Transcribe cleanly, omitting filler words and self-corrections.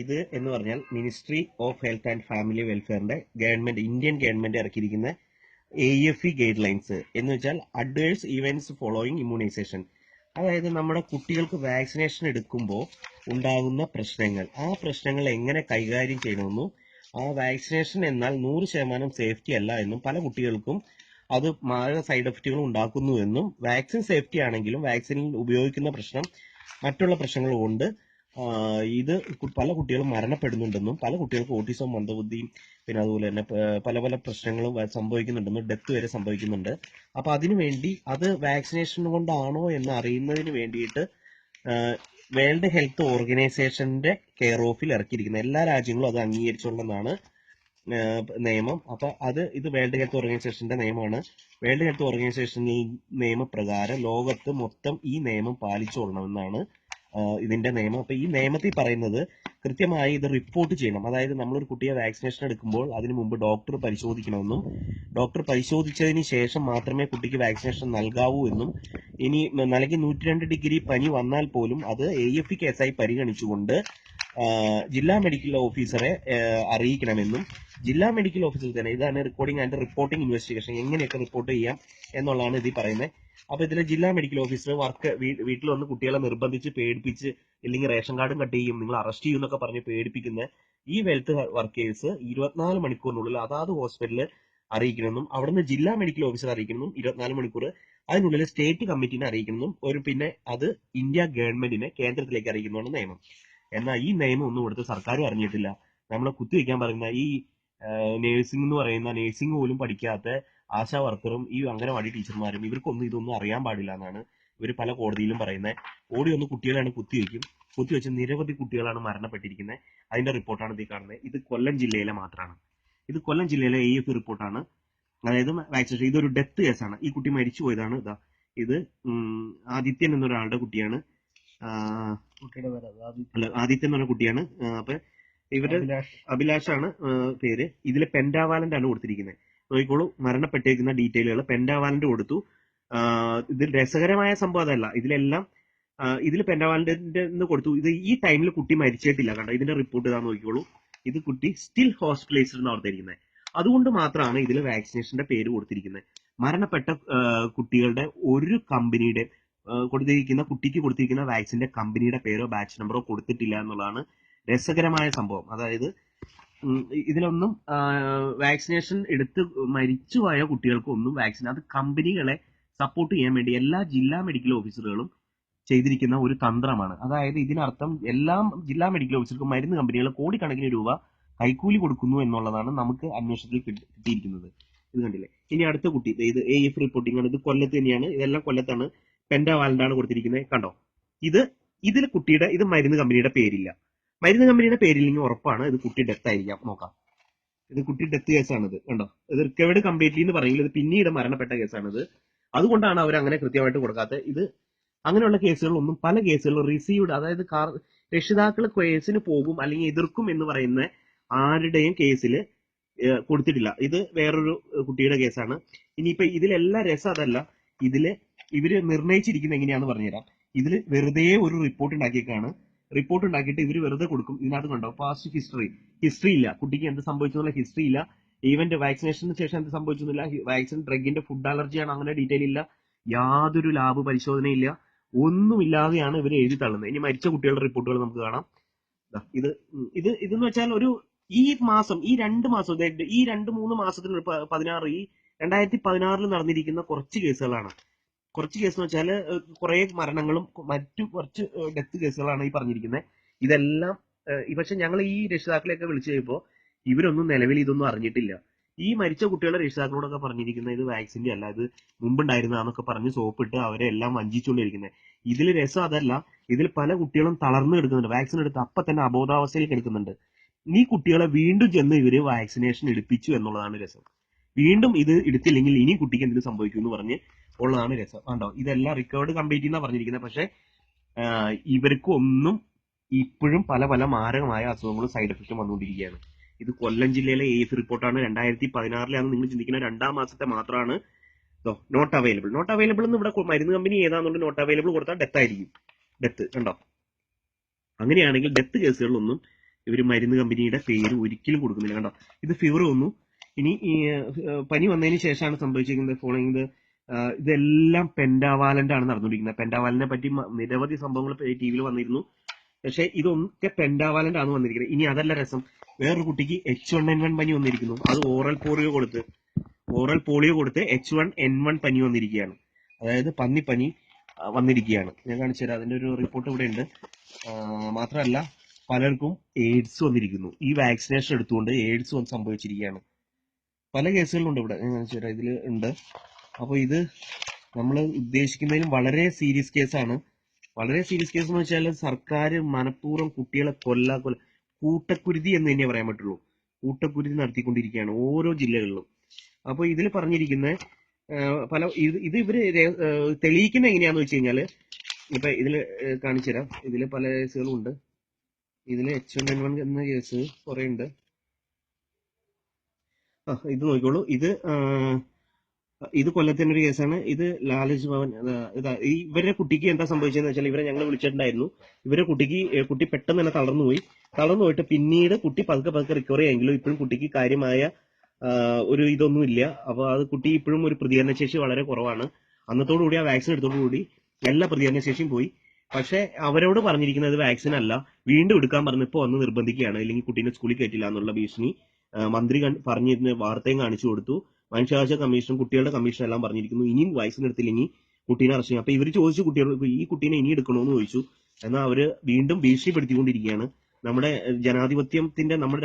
ഇത് എന്ന് പറഞ്ഞാൽ ministry of health and family വെൽഫെയറിന്റെ ഇന്ത്യൻ ഗവൺമെന്റ് ഇറക്കിയിരിക്കുന്ന AFE ഗൈഡ് ലൈൻസ് എന്ന് വെച്ചാൽ അഡ്വേഴ്സ് ഇവന്റ്സ് ഫോളോയിങ് ഇമ്മ്യൂണൈസേഷൻ. അതായത് നമ്മുടെ കുട്ടികൾക്ക് വാക്സിനേഷൻ എടുക്കുമ്പോൾ ഉണ്ടാകുന്ന പ്രശ്നങ്ങൾ, ആ പ്രശ്നങ്ങൾ എങ്ങനെ കൈകാര്യം ചെയ്യണമെന്നും, ആ വാക്സിനേഷൻ എന്നാൽ 100% സേഫ്റ്റി അല്ല എന്നും, പല കുട്ടികൾക്കും അത് മാരക സൈഡ് എഫക്റ്റുകൾ ഉണ്ടാക്കുന്നുവെന്നും, വാക്സിൻ സേഫ്റ്റി ആണെങ്കിലും വാക്സിനിൽ ഉപയോഗിക്കുന്ന പ്രശ്നം മറ്റുള്ള പ്രശ്നങ്ങൾ കൊണ്ട് ഇത് പല കുട്ടികളും മരണപ്പെടുന്നുണ്ടെന്നും, പല കുട്ടികൾക്ക് ഓട്ടിസം, മന്ദബുദ്ധിയും, പിന്നെ അതുപോലെ തന്നെ പല പല പ്രശ്നങ്ങളും സംഭവിക്കുന്നുണ്ടെന്നും, ഡെത്ത് വരെ സംഭവിക്കുന്നുണ്ട്. അപ്പൊ അതിനുവേണ്ടി അത് വാക്സിനേഷൻ കൊണ്ടാണോ എന്ന് അറിയുന്നതിന് വേണ്ടിയിട്ട് വേൾഡ് ഹെൽത്ത് ഓർഗനൈസേഷന്റെ കെയർ ഓഫിൽ ഇറക്കിയിരിക്കുന്നത്. എല്ലാ രാജ്യങ്ങളും അത് അംഗീകരിച്ചുകൊണ്ടെന്നാണ് നിയമം. അപ്പൊ ഇത് വേൾഡ് ഹെൽത്ത് ഓർഗനൈസേഷന്റെ നിയമമാണ്. വേൾഡ് ഹെൽത്ത് ഓർഗനൈസേഷനിൽ നിയമപ്രകാരം ലോകത്ത് മൊത്തം ഈ നിയമം പാലിച്ചുകൊള്ളണമെന്നാണ് ഇതിന്റെ നിയമം. അപ്പൊ ഈ നിയമത്തിൽ പറയുന്നത് കൃത്യമായി ഇത് റിപ്പോർട്ട് ചെയ്യണം. അതായത് നമ്മളൊരു കുട്ടിയെ വാക്സിനേഷൻ എടുക്കുമ്പോൾ അതിനു മുമ്പ് ഡോക്ടർ പരിശോധിക്കണമെന്നും, ഡോക്ടർ പരിശോധിച്ചതിന് ശേഷം മാത്രമേ കുട്ടിക്ക് വാക്സിനേഷൻ നൽകാവൂ എന്നും, ഇനി നൽകി 102 ഡിഗ്രി പനി വന്നാൽ പോലും അത് AFE കേസായി പരിഗണിച്ചുകൊണ്ട് ജില്ലാ മെഡിക്കൽ ഓഫീസറെ അറിയിക്കണമെന്നും, ജില്ലാ മെഡിക്കൽ ഓഫീസർ തന്നെ ഇതാണ് റെക്കോർഡിംഗ് ആൻഡ് റിപ്പോർട്ടിംഗ് ഇൻവെസ്റ്റിഗേഷൻ, എങ്ങനെയൊക്കെ റിപ്പോർട്ട് ചെയ്യാം എന്നുള്ളതാണ് ഇതിൽ പറയുന്നത്. അപ്പൊ ഇതിലെ ജില്ലാ മെഡിക്കൽ ഓഫീസർ വീട്ടിൽ വന്ന് കുട്ടികളെ നിർബന്ധിച്ച് പേടിപ്പിച്ച്, ഇല്ലെങ്കിൽ റേഷൻ കാർഡും കട്ട് ചെയ്യും, നിങ്ങൾ അറസ്റ്റ് ചെയ്യും എന്നൊക്കെ പറഞ്ഞ് പേടിപ്പിക്കുന്ന ഈ വെൽത്ത് വർക്കേഴ്സ് 24 മണിക്കൂറിനുള്ളിൽ അതാത് ഹോസ്പിറ്റലിൽ അറിയിക്കണമെന്നും, അവിടുന്ന് ജില്ലാ മെഡിക്കൽ ഓഫീസർ അറിയിക്കണമെന്നും, 24 മണിക്കൂർ അതിനുള്ളിൽ സ്റ്റേറ്റ് കമ്മിറ്റിനെ അറിയിക്കണമെന്നും, പിന്നെ അത് ഇന്ത്യ ഗവൺമെന്റിനെ കേന്ദ്രത്തിലേക്ക് അറിയിക്കുന്നതാണ് നിയമം. എന്നാൽ ഈ നിയമം ഒന്നും ഇവിടുത്തെ സർക്കാരും അറിഞ്ഞിട്ടില്ല. നമ്മളെ കുത്തിവെക്കാൻ പറയുന്ന ഈ നേഴ്സിംഗ് എന്ന് പറയുന്ന നേഴ്സിംഗ് പോലും പഠിക്കാത്ത ആശാ വർക്കറും ഈ അംഗനവാടി ടീച്ചർമാരും ഇവർക്കൊന്നും ഇതൊന്നും അറിയാൻ പാടില്ല എന്നാണ് ഇവർ പല കോടതിയിലും പറയുന്നത്. ഓടി വന്ന് കുട്ടികളാണ് കുത്തിവെച്ച് നിരവധി കുട്ടികളാണ് മരണപ്പെട്ടിരിക്കുന്നത്. അതിന്റെ റിപ്പോർട്ടാണ് ഇത് കാണുന്നത്. ഇത് കൊല്ലം ജില്ലയിലെ മാത്രമാണ്. ഇത് കൊല്ലം ജില്ലയിലെ AFE റിപ്പോർട്ടാണ്. അതായത് വാക്സിനേഷൻ, ഇതൊരു ഡെത്ത് കേസാണ്. ഈ കുട്ടി മരിച്ചു പോയതാണ്. ഇത് ആദിത്യൻ എന്നൊരാളുടെ കുട്ടിയാണ്. ആദിത്യൻ എന്ന് പറഞ്ഞ കുട്ടിയാണ്. അപ്പൊ ഇവര് അഭിലാഷാണ് പേര്. ഇതിൽ പെന്റാവാലന്റ് ആണ് കൊടുത്തിരിക്കുന്നത്. നോക്കിക്കോളൂ, മരണപ്പെട്ടിരിക്കുന്ന ഡീറ്റെയിലുകൾ പെന്റാവാലന്റ് കൊടുത്തു. ഇതിൽ രസകരമായ സംഭവം അതല്ല, ഇതിൽ പെന്റാവാലന്റ് കൊടുത്തു. ഇത് ഈ ടൈമിൽ കുട്ടി മരിച്ചിട്ടില്ല. കണ്ടോ, ഇതിന്റെ റിപ്പോർട്ട് ഇതാ നോക്കിക്കോളൂ. ഇത് കുട്ടി സ്റ്റിൽ ഹോസ്പിറ്റലൈസ്ഡ് എന്ന് ഓർത്തിരിക്കുന്നത്. അതുകൊണ്ട് മാത്രമാണ് ഇതിൽ വാക്സിനേഷന്റെ പേര് കൊടുത്തിരിക്കുന്നത്. മരണപ്പെട്ട കുട്ടികളുടെ ഒരു കമ്പനിയുടെ കുട്ടിക്ക് കൊടുത്തിരിക്കുന്ന വാക്സിന്റെ കമ്പനിയുടെ പേരോ ബാച്ച് നമ്പറോ കൊടുത്തിട്ടില്ല എന്നുള്ളതാണ് രസകരമായ സംഭവം. അതായത് ഇതിലൊന്നും വാക്സിനേഷൻ എടുത്ത് മരിച്ചുപോയ കുട്ടികൾക്കൊന്നും വാക്സിൻ, അത് കമ്പനികളെ സപ്പോർട്ട് ചെയ്യാൻ വേണ്ടി എല്ലാ ജില്ലാ മെഡിക്കൽ ഓഫീസറുകളും ചെയ്തിരിക്കുന്ന ഒരു തന്ത്രമാണ്. അതായത് ഇതിനർത്ഥം എല്ലാ ജില്ലാ മെഡിക്കൽ ഓഫീസർക്കും മരുന്ന് കമ്പനികൾ കോടിക്കണക്കിന് രൂപ കൈക്കൂലി കൊടുക്കുന്നു എന്നുള്ളതാണ് നമുക്ക് അന്വേഷണത്തിൽ കിട്ടിയിരിക്കുന്നത്. ഇത് കണ്ടില്ലേ. ഇനി അടുത്ത കുട്ടി, ഇത് AFE റിപ്പോർട്ടിംഗ് ആണ്. ഇത് കൊല്ലത്ത് തന്നെയാണ്. ഇതെല്ലാം കൊല്ലത്താണ്. പെന്റാവാലന്റാണ് കൊടുത്തിരിക്കുന്നത്. കണ്ടോ, ഇതിൽ കുട്ടിയുടെ മരുന്ന് കമ്പനിയുടെ പേരില്ല. മരുന്ന് കമ്പനിയുടെ പേരില്ലെങ്കിൽ ഉറപ്പാണ് ഇത് കുട്ടി ഡെത്ത് ആയിരിക്കാം. നോക്കാം, ഇത് കുട്ടി ഡെത്ത് കേസാണിത്. കണ്ടോ, ഇത് റിക്കവേർഡ് കംപ്ലീറ്റ്ലി എന്ന് പറയില്ല, ഇത് പിന്നീട് മരണപ്പെട്ട കേസാണിത്. അതുകൊണ്ടാണ് അവർ അങ്ങനെ കൃത്യമായിട്ട് കൊടുക്കാത്തത്. ഇത് അങ്ങനെയുള്ള കേസുകളൊന്നും പല കേസുകളും റിസീവ്ഡ്, അതായത് രക്ഷിതാക്കൾ കേസിന് പോകും അല്ലെങ്കിൽ എതിർക്കും എന്ന് പറയുന്ന ആരുടെയും കേസിൽ കൊടുത്തിട്ടില്ല. ഇത് വേറൊരു കുട്ടിയുടെ കേസാണ്. ഇനിയിപ്പോ ഇതിലെല്ലാം രസം അതല്ല, ഇവര് നിർണയിച്ചിരിക്കുന്നത് എങ്ങനെയാന്ന് പറഞ്ഞുതരാം. ഇതിൽ വെറുതെ ഒരു റിപ്പോർട്ട് ഉണ്ടാക്കിയേക്കാണ്. റിപ്പോർട്ട് ഉണ്ടാക്കിയിട്ട് ഇവർ വെറുതെ കൊടുക്കും. ഇതിനകത്ത് കണ്ടോ, പാസ്റ്റ് ഹിസ്റ്ററി ഇല്ല, കുട്ടിക്ക് എന്ത് സംഭവിച്ചെന്നുള്ള ഹിസ്റ്ററി ഇല്ല. ഈവന്റ് വാക്സിനേഷന് ശേഷം എന്ത് സംഭവിച്ചെന്നില്ല, വാക്സിൻ ഡ്രഗിന്റെ ഫുഡ് അലർജിയാണ്, അങ്ങനെ ഡീറ്റെയിൽ ഇല്ല. യാതൊരു ലാബ് പരിശോധനയില്ല, ഒന്നുമില്ലാതെയാണ് ഇവർ എഴുതി തള്ളുന്നത്. ഇനി മരിച്ച കുട്ടികളുടെ റിപ്പോർട്ടുകൾ നമുക്ക് കാണാം. ഇതെന്ന് വെച്ചാൽ ഈ 2 മാസം, ഈ 2-3 മാസത്തിന് 2016 നടന്നിരിക്കുന്ന കുറച്ച് കേസുകളാണ്. കുറച്ച് കേസ് എന്ന് വെച്ചാൽ കുറെ മരണങ്ങളും മറ്റു കുറച്ച് ഡെത്ത് കേസുകളാണ് ഈ പറഞ്ഞിരിക്കുന്നത്. ഇതെല്ലാം പക്ഷെ ഞങ്ങൾ ഈ രക്ഷിതാക്കളെയൊക്കെ വിളിച്ചു കഴിയുമ്പോൾ ഇവരൊന്നും നിലവിൽ ഇതൊന്നും അറിഞ്ഞിട്ടില്ല. ഈ മരിച്ച കുട്ടികളുടെ രക്ഷിതാക്കളോടൊക്കെ പറഞ്ഞിരിക്കുന്നത് ഇത് വാക്സിന്റെ അല്ല, ഇത് മുമ്പുണ്ടായിരുന്നതാന്നൊക്കെ പറഞ്ഞ് സോപ്പിട്ട് അവരെ എല്ലാം വഞ്ചിച്ചുകൊണ്ടിരിക്കുന്നത്. ഇതിൽ രസം അതല്ല, ഇതിൽ പല കുട്ടികളും തളർന്നു കിടക്കുന്നുണ്ട്. വാക്സിൻ എടുത്ത് അപ്പൊ തന്നെ അബോധാവസ്ഥയിൽ കിടക്കുന്നുണ്ട്. ഈ കുട്ടികളെ വീണ്ടും ചെന്ന് ഇവര് വാക്സിനേഷൻ എടുപ്പിച്ചു എന്നുള്ളതാണ് രസം. വീണ്ടും ഇത് എടുത്തില്ലെങ്കിൽ ഇനി കുട്ടിക്ക് എന്തെങ്കിലും സംഭവിക്കും എന്ന് പറഞ്ഞ് ഉള്ളതാണ് രസം. കണ്ടോ, ഇതെല്ലാം റിക്കവേർഡ് കംപ്ലീറ്റ് എന്നാണ് പറഞ്ഞിരിക്കുന്നത്. പക്ഷെ ഇവർക്കൊന്നും ഇപ്പോഴും പല പല മാരകമായ അസുഖങ്ങളും സൈഡ് എഫക്റ്റും വന്നുകൊണ്ടിരിക്കുകയാണ്. ഇത് കൊല്ലം ജില്ലയിലെ AFE റിപ്പോർട്ടാണ്. 2016 നിങ്ങൾ ചിന്തിക്കുന്ന 2-ാം മാസത്തെ മാത്രമാണ് നോട്ട് അവൈലബിൾ എന്ന് ഇവിടെ മരുന്ന് കമ്പനി ഏതാണെന്നുണ്ട് നോട്ട് അവൈലബിൾ കൊടുത്താൽ ഡെത്ത് ആയിരിക്കും. ഡെത്ത് കണ്ടോ, അങ്ങനെയാണെങ്കിൽ ഡെത്ത് കേസുകളിലൊന്നും ഇവർ മരുന്ന് കമ്പനിയുടെ പേര് ഒരിക്കലും കൊടുക്കുന്നില്ല. കണ്ടോ, ഇത് ഫീവർ വന്നു. ഇനി ഈ പനി വന്നതിന് ശേഷമാണ് സംഭവിച്ചിരിക്കുന്നത് ഫോളോയിങ് ഇതെല്ലാം പെൻഡാവാലന്റ് ആണ് നടന്നുകൊണ്ടിരിക്കുന്നത്. പെൻഡാവാലന്റിനെ പറ്റി നിരവധി സംഭവങ്ങൾ ടി വിയിൽ വന്നിരുന്നു. പക്ഷെ ഇതൊക്കെ പെൻഡാവാലന്റ് ആണ് വന്നിരിക്കുന്നത്. ഇനി അതല്ല രസം, വേറൊരു കുട്ടിക്ക് H1N1 പനി വന്നിരിക്കുന്നു. അത് ഓറൽ പോളിയോ കൊടുത്ത് H1N1 പനി വന്നിരിക്കുകയാണ്. അതായത് പന്നിപ്പനി വന്നിരിക്കുകയാണ്. ഞാൻ കാണിച്ചു തരാം, അതിന്റെ ഒരു റിപ്പോർട്ട് ഇവിടെ ഉണ്ട്. മാത്രമല്ല പലർക്കും എയ്ഡ്സ് വന്നിരിക്കുന്നു. ഈ വാക്സിനേഷൻ എടുത്തുകൊണ്ട് എയ്ഡ്സ് വന്ന് സംഭവിച്ചിരിക്കുകയാണ്. പല കേസുകളുണ്ട് ഇവിടെ, ഞാൻ കാണിച്ചു തരാം, ഇതിൽ ഉണ്ട്. അപ്പോൾ ഇത് നമ്മൾ ഉദ്ദേശിക്കുന്നതിലും വളരെ സീരിയസ് കേസാണ്. വളരെ സീരിയസ് കേസ് എന്ന് വെച്ചാൽ സർക്കാർ മനഃപൂർവ്വം കുട്ടികളെ കൂട്ടക്കുരുതി എന്ന് തന്നെ പറയാൻ പറ്റുള്ളൂ. കൂട്ടക്കുരുതി നടത്തിക്കൊണ്ടിരിക്കുകയാണ് ഓരോ ജില്ലകളിലും. അപ്പോൾ ഇതിൽ പറഞ്ഞിരിക്കുന്ന ഇത് ഇവര് തെളിയിക്കുന്ന എങ്ങനെയാന്ന് വെച്ച് കഴിഞ്ഞാൽ, ഇപ്പൊ ഇതിൽ കാണിച്ചു തരാം. ഇതിൽ പല കേസുകളും ഉണ്ട്. ഇതിൽ H1N1 എന്ന കേസ് കുറെ ഉണ്ട്. ഇത് നോക്കിക്കോളൂ. ഇത് കൊല്ലത്തിന്റെ ഒരു കേസാണ്. ഇത് ലാലജ് ഭവൻ. ഇവരുടെ കുട്ടിക്ക് എന്താ സംഭവിച്ചതെന്ന് വെച്ചാൽ, ഇവരെ ഞങ്ങൾ വിളിച്ചിട്ടുണ്ടായിരുന്നു. ഇവരുടെ കുട്ടി പെട്ടെന്ന് തന്നെ തളർന്നു പോയിട്ട് പിന്നീട് കുട്ടി പതുക്കെ റിക്കവർ ആയെങ്കിലും ഇപ്പോഴും കുട്ടിക്ക് കാര്യമായ ഒരു ഇതൊന്നും ഇല്ല. അപ്പൊ അത് കുട്ടി ഇപ്പോഴും ഒരു പ്രതികരണശേഷി വളരെ കുറവാണ്. അന്നത്തോടുകൂടി ആ വാക്സിൻ എടുത്തോടുകൂടി എല്ലാ പ്രതികരണശേഷിയും പോയി. പക്ഷെ അവരോട് പറഞ്ഞിരിക്കുന്നത് വാക്സിൻ അല്ല, വീണ്ടും എടുക്കാൻ പറഞ്ഞപ്പോൾ വന്ന് നിർബന്ധിക്കുകയാണ്, അല്ലെങ്കിൽ കുട്ടീനെ സ്കൂളിൽ കയറ്റില്ല എന്നുള്ള ഭീഷണി മന്ത്രി പറഞ്ഞിരുന്ന വാർത്തയും കാണിച്ചു കൊടുത്തു. മനുഷ്യാവകാശ കമ്മീഷനും കുട്ടികളുടെ കമ്മീഷൻ എല്ലാം പറഞ്ഞിരിക്കുന്നു, ഇനിയും വാക്സിൻ എടുത്തില്ലെങ്കിൽ കുട്ടീനെ അറസ്റ്റ് ചെയ്യും. അപ്പൊ ഇവർ ചോദിച്ചു കുട്ടികളോട്, ഈ കുട്ടീനെ ഇനി എടുക്കണമെന്ന് ചോദിച്ചു. എന്നാൽ അവര് വീണ്ടും ഭീഷണിപ്പെടുത്തിക്കൊണ്ടിരിക്കുകയാണ്. നമ്മുടെ ജനാധിപത്യത്തിന്റെ നമ്മുടെ